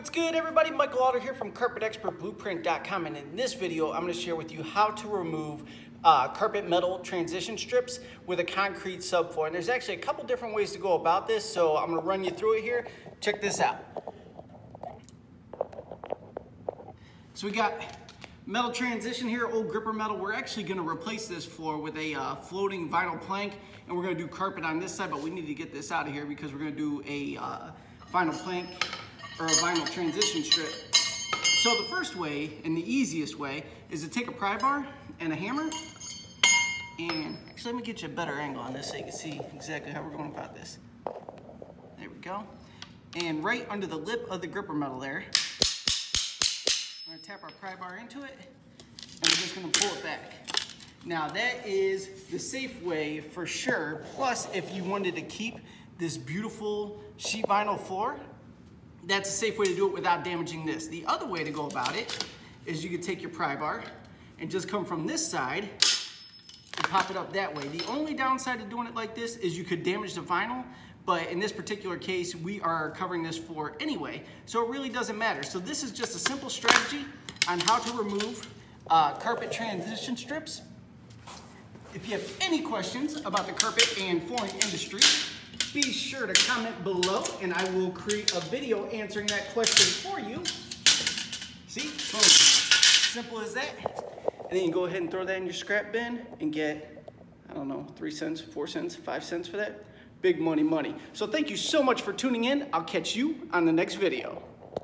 What's good, everybody? Michael Alder here from CarpetExpertBlueprint.com, and in this video I'm going to share with you how to remove carpet metal transition strips with a concrete subfloor. And there's actually a couple different ways to go about this, so I'm going to run you through it here. Check this out. So we got metal transition here, old gripper metal. We're actually going to replace this floor with a floating vinyl plank, and we're going to do carpet on this side, but we need to get this out of here because we're going to do a vinyl plank or a vinyl transition strip. So the first way and the easiest way is to take a pry bar and a hammer, and actually let me get you a better angle on this so you can see exactly how we're going about this. There we go. And right under the lip of the gripper metal there, we're going to tap our pry bar into it, and we're just going to pull it back. Now that is the safe way for sure. Plus, if you wanted to keep this beautiful sheet vinyl floor, that's a safe way to do it without damaging this. The other way to go about it is you could take your pry bar and just come from this side and pop it up that way. The only downside to doing it like this is you could damage the vinyl, but in this particular case, we are covering this floor anyway, so it really doesn't matter. So this is just a simple strategy on how to remove carpet transition strips. If you have any questions about the carpet and flooring industry, be sure to comment below and I will create a video answering that question for you. See, boom, simple as that. And then you go ahead and throw that in your scrap bin and get, I don't know, 3 cents, 4 cents, 5 cents for that. Big money. So thank you so much for tuning in. I'll catch you on the next video.